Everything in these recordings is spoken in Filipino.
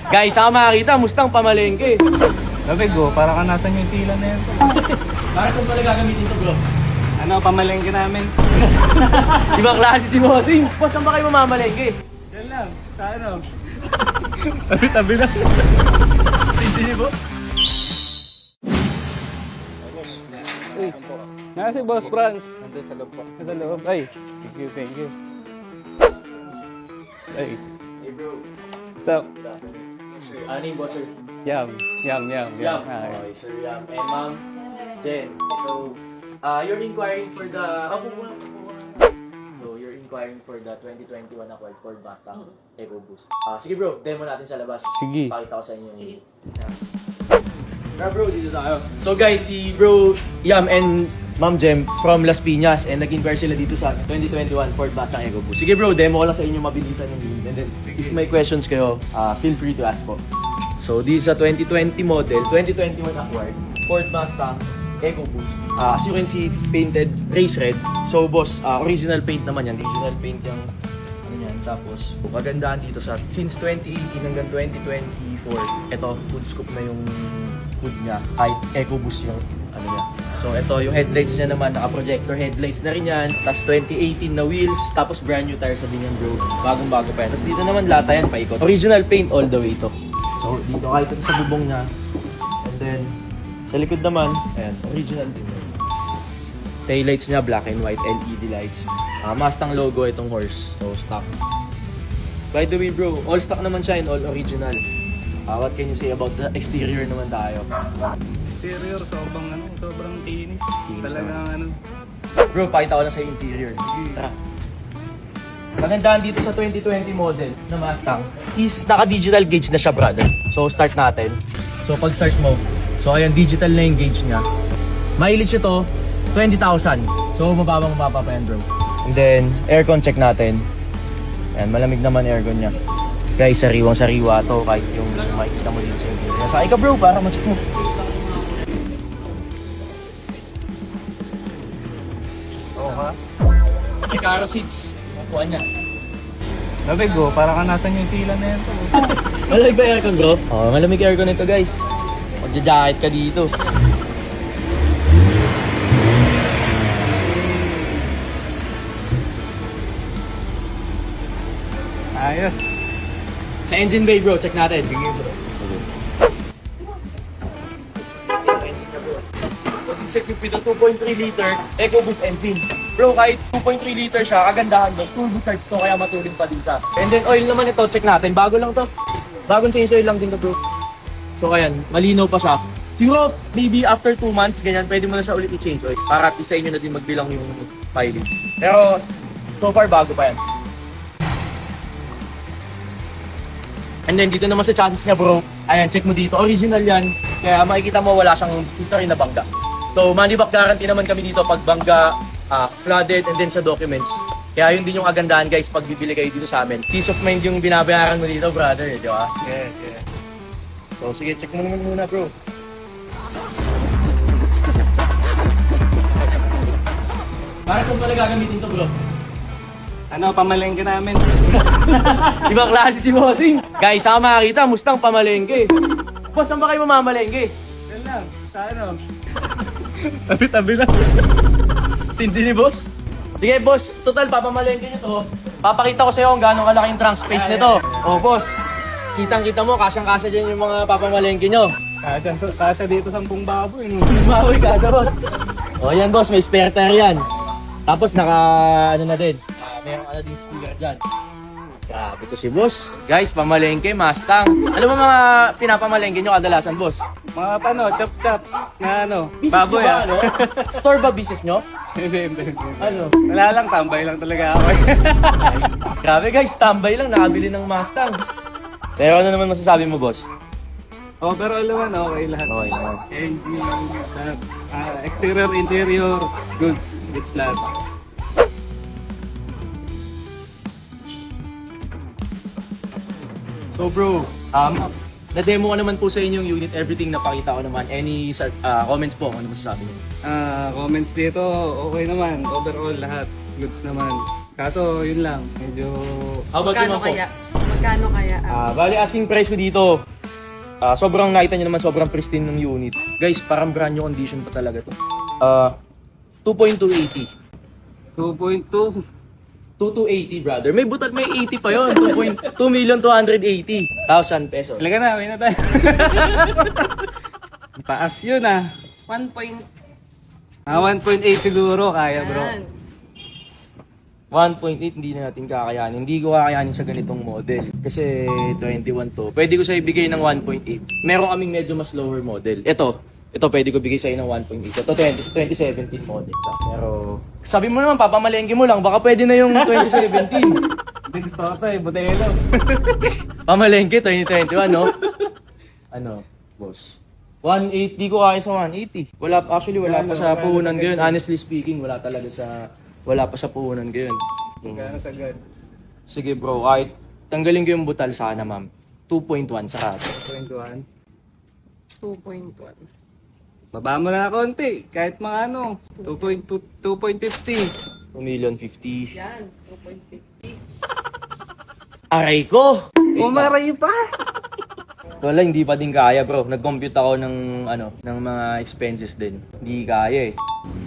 Guys, saka makakita, Mustang pamalengke. Labig go, para ka nasa New Zealand na yan. Para saan pala gagamitin to, bro? Ano, pamalengke namin. Ibang klase si Bossing. Boss, saan ba kayo mamamalengke? Yan lang, sa ano? Tabi-tabi lang. Hindi ni Boss. Nasa si Boss Franz. Nandun sa loob po. Nasa loob. Ay, thank you. Ay, Hey, bro. what's up? Ano yung boss, sir? Yum. Yam. Hi. Okay, sir Yam. And ma'am, Jen. So, you're inquiring for the... So, you're inquiring for the 2021 acquired Ford Mustang EcoBoost. Sige bro, demo natin sa labas. Sige. Pakita ko sa inyo. Sige. Bro, dito tayo. So guys, si bro Yam and Ma'am Jem from Las Piñas and nag-inquire sila dito sa 2021 Ford Mustang EcoBoost. Sige bro, demo ko lang sa inyo mabilisan yung lead. And then, if may questions kayo, feel free to ask po. So, this is a 2020 model, 2021 acquired Ford Mustang EcoBoost. As you can see, it's painted race red. So, boss, original paint naman yan. Original paint yung ano yan. Tapos, kagandahan dito sa since 2018 hanggang 2024, ito, hood scoop na yung hood niya. Kahit EcoBoost yung ano niya. So, ito, yung headlights niya naman, naka-projector headlights na rin yan. Tapos 2018 na wheels, tapos brand new tires sa din yan, bro. Bagong-bago pa yan. Tapos dito naman, lata yan, paikot. Original paint all the way to. So, dito kahit ito sa bubong niya. And then, sa likod naman, ayan, original din. Taillights niya, black and white, LED lights. Mustang logo itong horse. So, stock. By the way, bro, all stock naman siya and all original. What can you say about the exterior naman tayo? Exterior, sobrang tinis. Talagang ano. Bro, pakita ko na sa interior. Tara. Kagandahan dito sa 2020 model na Mustang is naka-digital gauge na siya, brother. So, start natin. So, pag start mo, so ayan, digital na yung gauge niya. Mileage ito, 20,000. So, mababa pa yan, bro. And then, aircon check natin. Ayan, malamig naman aircon niya. Guys, sariwang-sariwa to kahit yung makikita mo dito sa interior. Sakay ka, bro, para ma-check mo. Oo ha? May caro seats. Nakuha niya. Labig go, para ka nasa New Zealand na yan. Malamig ba aircon, bro? Oo, malamig aircon ito, guys. Magja-jacket ka dito. Ayos. Sa engine bay, bro, check natin. Sige, bro. Executive 2.3 liter EcoBoost engine. Bro, kahit 2.3 liter siya, kagandahan doon. Turbo charge to, kaya matuling pa din siya. And then oil naman ito, check natin. Bago lang to. Bagong change oil lang din to, bro. So ayan, malinaw pa siya. Siguro, maybe after 2 months, ganyan, pwede mo na siya ulit i-change oil. Para at least sa inyo na din magbilang yung mileage. Pero, so far, bago pa yan. And then dito naman sa chassis niya, bro. Ayan, check mo dito. Original yan. Kaya makikita mo wala siyang history na bangga. So, money back guarantee naman kami dito pag bangga, flooded, and then sa documents. Kaya yun din yung kagandahan, guys, pag bibili kayo dito sa amin. Peace of mind yung binabayaran mo dito, brother, di ba? Yeah. So, sige, check mo naman muna, bro. Para saan pala gagamitin to, bro? Ano, pamalengke namin. Ibang klase si Bossing. Guys, saka makakita, Mustang pamalengke. Boss, saan ba kayo mamamalengke? Yan lang, sa ano? Tabi-tabi lang. Tindi ni boss. Sige, boss, total papamalengke nyo to. Papakita ko sa iyo kung gaano kalaki yung trunk space nito. Oh, boss. Kitang-kita mo, kasyang-kasya dyan yung mga papamalengke nyo. Kasya dito 10 baboy. No? Maui kasya, boss. Oh, yan, boss, may spare tire yan. Tapos ano na din. Mayroong din speaker dyan. Grabe to si boss. Guys, pamalengke, Mustang. Ano ba mga pinapamalengke nyo kadalasan, boss? Mga pano, chop-chop. Na ano, Business baboy nyo ba, ano? Store ba business nyo? Hindi. Ano? Wala lang, tambay lang talaga ako. Grabe guys, tambay lang, nakabili ng Mustang. Pero ano naman masasabi mo, boss? Overall naman, okay lahat. Okay naman. Engine, exterior, interior, goods lahat. So bro, na-demo ko naman po sa inyong unit, everything napakita ko naman. Any comments po, ano masasabi niyo? Comments dito, okay naman. Overall, lahat goods naman. Kaso, yun lang, medyo... How about you, Magkano ma'am po? kaya? Magkano Magkano kaya? Bali, asking price ko dito. Sobrang nakita nyo naman, sobrang pristine ng unit. Guys, parang brand new condition pa talaga to. 2.280. 2.2. 2280, brother. May butat, may 80 pa yun. 2,280,000 pesos. Talaga na, may na tayo. Taas yun 1 point. 1.8 siguro, kaya bro. Yan. 1.8 hindi na natin kakayanin. Hindi ko kakayanin sa ganitong model. Kasi 21 to. Pwede ko sa ibigay ng 1.8. Meron kaming medyo mas lower model. Ito pwede ko bigay sa'yo ng 1.8. Ito 2017 model. Pero sabi mo naman, papamalengke mo lang. Baka pwede na yung 2017. Hindi gusto ko ito butelo. Pamalengke 2021, no? Ano, boss? 180 ko kaya sa 180. Wala pa sa puhunan ngayon. Honestly speaking, wala pa sa puhunan ngayon. Gano'n sagad. Sige bro, kahit tanggalin ko yung butal sana ma'am. 2.1 sa kato. 2.1. 2.1. Baba mo na konti. Kahit mga 2.50. 2,050,000. Yan. 2.50. Aray ko! Umaray pa! Wala, hindi pa din kaya bro. Nag-compute ako ng mga expenses din. Hindi kaya eh.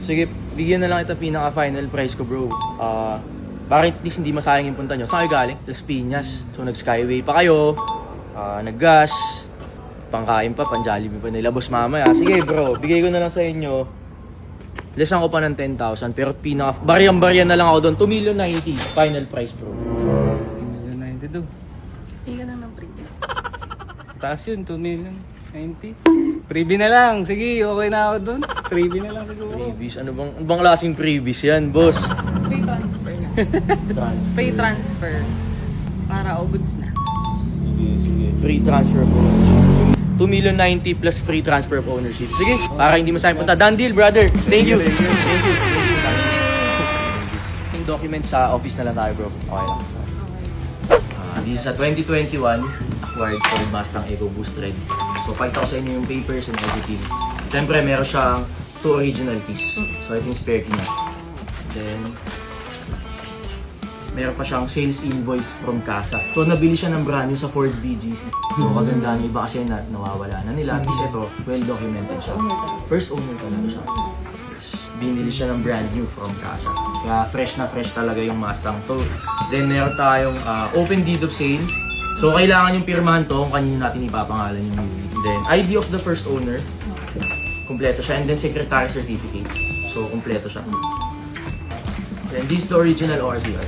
Sige, bigyan na lang ito pinaka-final price ko bro. Para at least hindi masayang yung punta nyo. Saan kayo galing? Las Piñas. So nag-skyway pa kayo. Nag-gas. Pangkain pa, pang-Jollibee pa nilabos mamaya. Sige bro, bigay ko na lang sa inyo. Lesan ko pa ng 10,000 pero baryan-baryan na lang ako doon. 2,090,000 final price bro. 2,092. Hindi ka na ng previous. Taas yun, 2,090,000. Freebie na lang. Sige, okay na ako dun. Freebie na lang siguro. Previous, ano bang klaseng previous yan, boss? Free transfer na. Transfer. Free transfer. Para all goods na. Sige. Free transfer of ownership. 2,090,000 plus free transfer of ownership. Sige, para hindi masayang punta. Done deal, brother. Thank you. Yung documents sa office na lang tayo, bro. Okay lang. This is a 2021 acquired Ford Mustang EcoBoost Red. So, pakita ko sa inyo yung papers and everything. Siyempre, meron siyang 2 original keys. So, ito yung spare key niya. Then, meron pa siyang sales invoice from Casa. So, nabili siya ng brand new sa Ford BGC. So, kaganda niya iba kasi nawawala na nila. Bis ito, well documented siya. First owner talaga siya. Binili siya ng brand new from Casa. Kaya fresh na fresh talaga yung Mustang to. Then meron tayong open deed of sale. So kailangan yung pirmahan to kung kanino natin ipapangalan yung unit. Then ID of the first owner. Kumpleto siya. And then secretary certificate. So kumpleto siya. Then this is the original ORCR.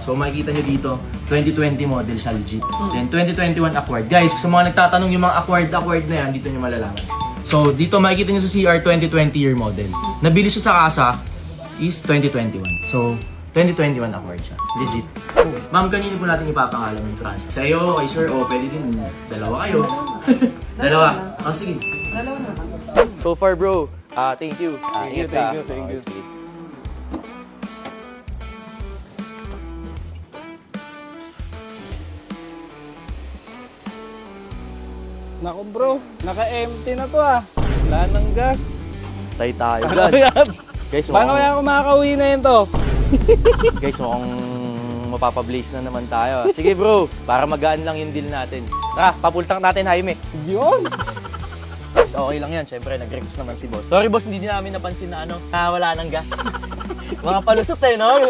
So makikita nyo dito, 2020 model siya legit. Then 2021 acquired. Guys, sa mga nagtatanong yung mga acquired na yan, dito nyo malalaman. So, dito makikita nyo sa CR 2020 year model. Nabili siya sa Casa is 2021. So, 2021 acquired siya. Legit. Ma'am, kanino po natin ipapangalan yung transfer? Sa iyo, kay sir, o pwede din dalawa kayo. Dalawa? Sige. Dalawa na. So far bro, thank you. Ingat ka. Thank you. Sige. Naku bro, naka-empty na to Wala ng gas. Tay tayo dyan. Guys, Paano kaya ako makakauwi na yun to? Guys, mukhang mapapablaze na naman tayo. Sige bro, para magaan lang yung deal natin. Tara, papultang natin, Jaime. Yun! Guys, okay lang yan. Siyempre, nag-request naman si boss. Sorry boss, hindi din namin napansin na wala ng gas. Mga palusot no?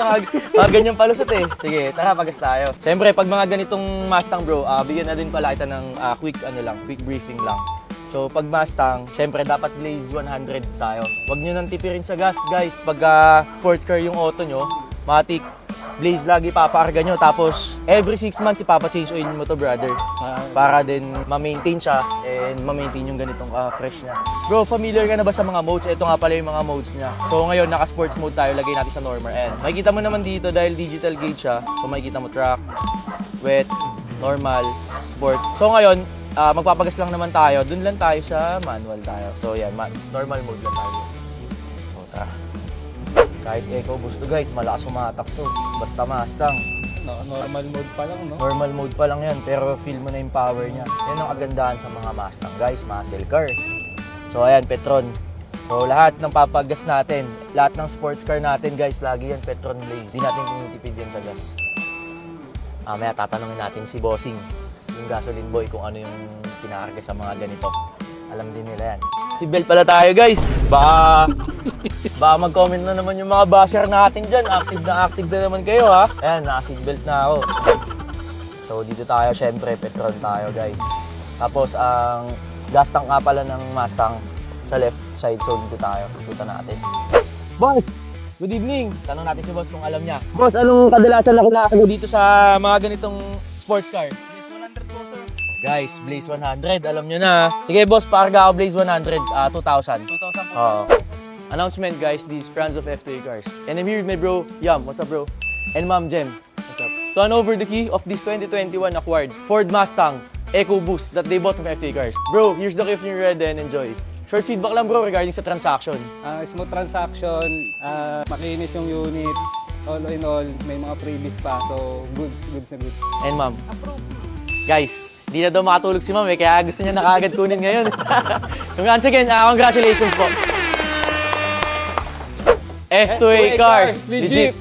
Mga ganyang palusot Sige, tara, pagas tayo. Siyempre, pag mga ganitong Mustang bro, bigyan na din pala kita ng quick briefing lang. So, pag Mustang, siyempre, dapat blaze 100 tayo. Huwag nyo nang tipirin sa gas, guys. Pag sports car yung auto nyo, matik, blaze lagi papakarga nyo. Tapos, every 6 months, ipapa-change oil mo to, brother. Para din ma-maintain siya and ma-maintain yung ganitong fresh niya. Bro, familiar ka na ba sa mga modes? Ito nga pala yung mga modes niya. So, ngayon, naka-sports mode tayo. Lagay natin sa normal. And makikita mo naman dito dahil digital gauge siya. So, makikita mo track, wet, normal, sport. So, ngayon, magpapagas lang naman tayo. Doon lang tayo sa manual tayo. So, yan. Normal mode lang tayo. So, tara. Kahit EcoBoost to guys, malakas umatak to. Basta Mustang. Normal mode pa lang, no? Normal mode pa lang yan, pero feel mo na yung power niya. Yan ang kagandahan sa mga Mustang guys, muscle car. So ayan, Petron. So lahat ng papagas natin, lahat ng sports car natin guys, lagi yan Petron Blaze. Di natin tinitipid yan sa gas. Maya tatanungin natin si Bossing, yung gasoline boy, kung ano yung kinakarga sa mga ganito. Alam din nila yan. Seatbelt pala tayo guys. Baka mag-comment na naman yung mga basher natin dyan. Active na naman kayo ha. Ayan, naka-seatbelt na ako. So dito tayo, syempre, Petron tayo guys. Tapos ang gas tank nga pala ng Mustang sa left side. So dito tayo, pupunta natin. Boss! Good evening! Tanong natin si Boss kung alam niya. Boss, anong kadalasan na kinakarga dito sa mga ganitong sports car? Yes, 100 po, sir. Guys, Blaze 100, alam nyo na. Sige boss, pakarga ako Blaze 100, 2,000. 2,000 po. Oo. Announcement guys, these friends of F2A Cars. And I'm here with my bro, Yam, what's up bro? And Ma'am Jem, what's up? To hand over the key of this 2021 acquired Ford Mustang EcoBoost that they bought from F2A Cars. Bro, here's the key if you're ready and enjoy. Short feedback lang bro regarding sa transaction. Smooth transaction, makinis yung unit. All in all, may mga previous pa. So, goods na goods. And Ma'am, Approve. guys, di na daw makatulog si Ma'am kaya gusto niya na kaagad kunin ngayon. Once again, congratulations po. F2A Cars, legit.